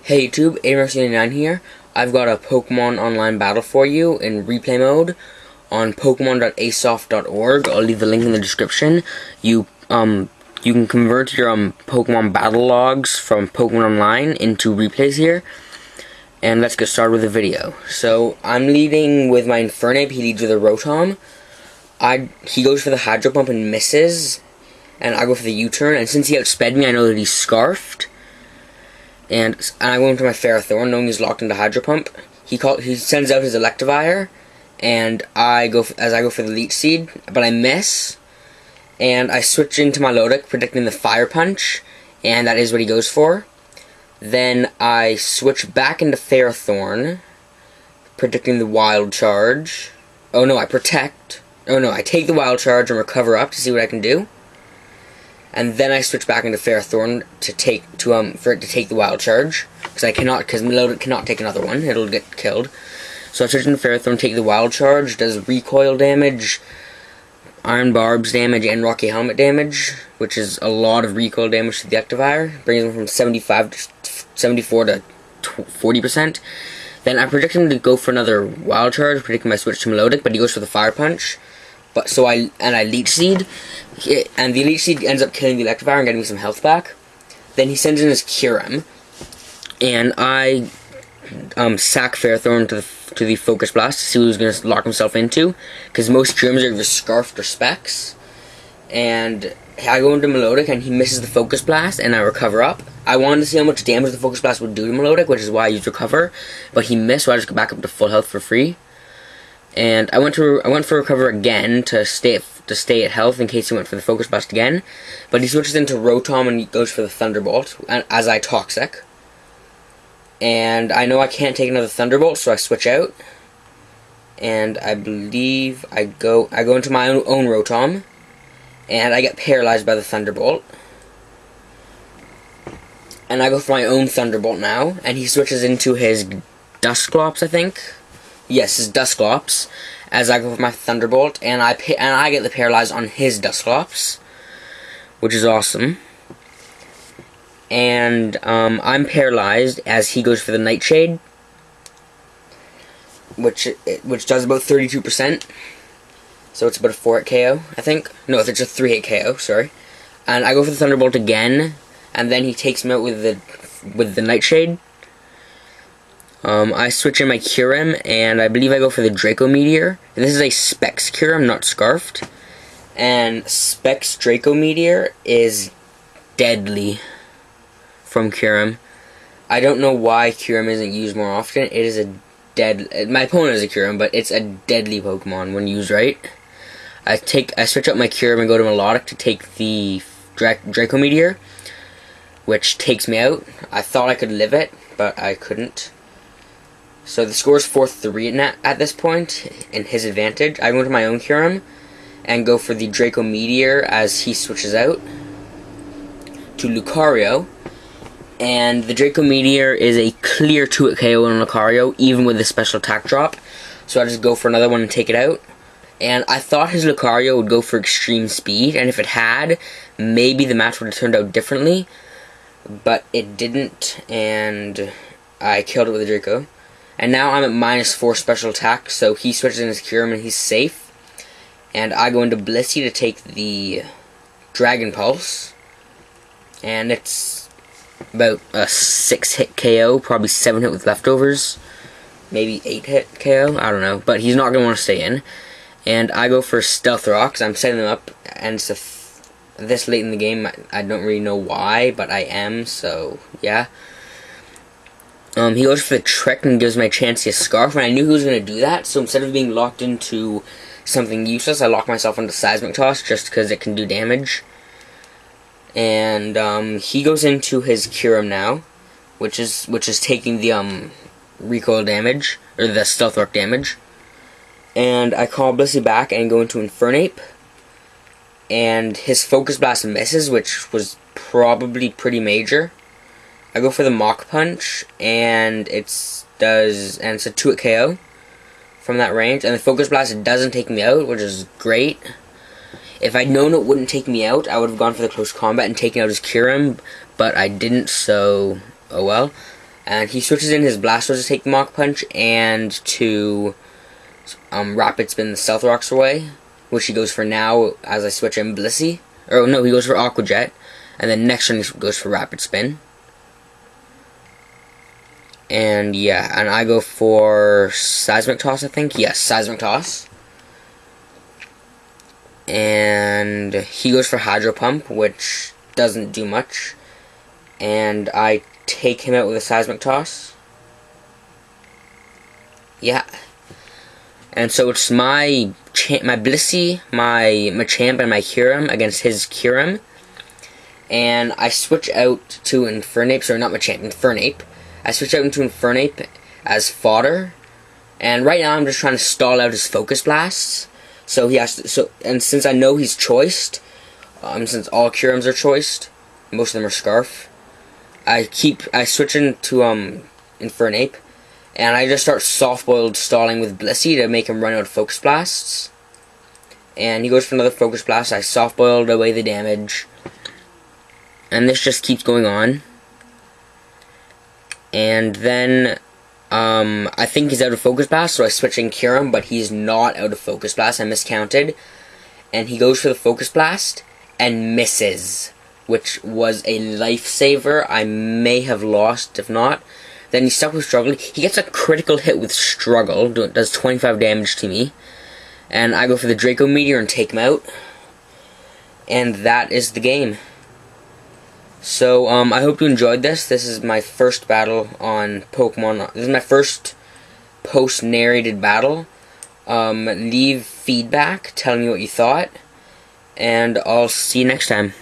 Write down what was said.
Hey YouTube, AMR79 here. I've got a Pokemon online battle for you in replay mode on Pokemon.asoft.org. I'll leave the link in the description. You can convert your Pokemon battle logs from Pokemon Online into replays here. And let's get started with the video. So I'm leading with my Infernape. He leads with a Rotom. He goes for the Hydro Pump and misses, and I go for the U-turn. And since he outsped me, I know that he's Scarfed. And I go into my Ferrothorn, knowing he's locked into Hydro Pump. He sends out his Electivire, and I go for the Leech Seed, but I miss. And I switch into my Lodic, predicting the Fire Punch, and that is what he goes for. Then I switch back into Ferrothorn, predicting the Wild Charge. Oh no, I protect. Oh no, I take the Wild Charge and recover up to see what I can do. And then I switch back into Ferrothorn for it to take the Wild Charge, because Melodic cannot take another one; it'll get killed. So I switch into Ferrothorn, take the Wild Charge, does recoil damage, Iron Barbs damage, and Rocky Helmet damage, which is a lot of recoil damage to the Electivire, brings him from 74 to 40%. Then I predict him to go for another Wild Charge, predicting my switch to Melodic, but he goes for the Fire Punch. I Leech Seed, and the Leech Seed ends up killing the Electivire and getting me some health back. Then he sends in his Kyurem, and I sack Ferrothorn to the Focus Blast to see what he's going to lock himself into, because most Kyurems are either Scarfed or Specs. And I go into Melodic, and he misses the Focus Blast, and I recover up. I wanted to see how much damage the Focus Blast would do to Melodic, which is why I used Recover, but he missed, so I just go back up to full health for free. And I went for Recover again to stay at health in case he went for the Focus Blast again. But he switches into Rotom and he goes for the Thunderbolt as I Toxic. And I know I can't take another Thunderbolt, so I switch out. And I believe I go into my own Rotom, and I get paralyzed by the Thunderbolt. And I go for my own Thunderbolt now, and he switches into his Dusclops, I think. Yes, his Dusclops, as I go for my Thunderbolt, and I get the Paralyze on his Dusclops, which is awesome. And I'm paralyzed as he goes for the Nightshade, which does about 32%. So it's about a 4-hit KO, I think. No, it's a 3-hit KO. Sorry. And I go for the Thunderbolt again, and then he takes me out with the Nightshade. I switch in my Kyurem, and I believe I go for the Draco Meteor. And this is a Specs Kyurem, not Scarfed. And Specs Draco Meteor is deadly from Kyurem. I don't know why Kyurem isn't used more often. It is my opponent is a Kyurem, but it's a deadly Pokemon when used right. I switch out my Kyurem and go to Melodic to take the Draco Meteor, which takes me out. I thought I could live it, but I couldn't. So the score is 4-3 at this point, in his advantage. I go into my own Kyurem and go for the Draco Meteor as he switches out to Lucario. And the Draco Meteor is a clear 2-hit KO on Lucario, even with the special attack drop. So I just go for another one and take it out. And I thought his Lucario would go for extreme speed, and if it had, maybe the match would have turned out differently. But it didn't, and I killed it with the Draco. And now I'm at -4 special attack, so he switches in his Kyurem and he's safe. And I go into Blissey to take the Dragon Pulse. And it's about a 6-hit KO, probably 7-hit with leftovers. Maybe 8-hit KO, I don't know. But he's not going to want to stay in. And I go for Stealth Rock, because I'm setting them up. And it's this late in the game, I don't really know why, but I am, so yeah. He goes for the Trick and gives me a chance to Scarf, and I knew he was going to do that, so instead of being locked into something useless, I lock myself into Seismic Toss just because it can do damage. And he goes into his Kyurem now, which is taking the recoil damage, or the Stealth Rock damage. And I call Blissey back and go into Infernape, and his Focus Blast misses, which was probably pretty major. I go for the Mach Punch, and it's a 2-hit KO from that range. And the Focus Blast doesn't take me out, which is great. If I'd known it wouldn't take me out, I would have gone for the close combat and taken out his Kyurem, but I didn't, so oh well. And he switches in his Blastoise to take the Mach Punch and to Rapid Spin the Stealth Rocks away, which he goes for now as I switch in Blissey. Or no, he goes for Aqua Jet, and then next turn he goes for Rapid Spin. And yeah, and I go for Seismic Toss, I think. Yes, Seismic Toss. And he goes for Hydro Pump, which doesn't do much. And I take him out with a Seismic Toss. Yeah. And so it's my Blissey, my Machamp, and my Kyurem against his Kyurem. And I switch out to Infernape, sorry, not Machamp, Infernape. I switch out into Infernape as fodder. And right now I'm just trying to stall out his Focus Blasts. So he has to, and since I know he's choiced, since all Kyurems are choiced, most of them are Scarf, I switch into Infernape, and I just start soft-boiled stalling with Blissey to make him run out of Focus Blasts. And he goes for another Focus Blast. I soft-boiled away the damage, and this just keeps going on. And then I think he's out of Focus Blast, so I switch in Kyurem, but he's not out of Focus Blast. I miscounted. And he goes for the Focus Blast and misses, which was a lifesaver. I may have lost if not. Then he's stuck with Struggle. He gets a critical hit with Struggle, does 25 damage to me. And I go for the Draco Meteor and take him out. And that is the game. So, I hope you enjoyed this. This is my first battle on Pokemon. This is my first post-narrated battle. Leave feedback, tell me what you thought, and I'll see you next time.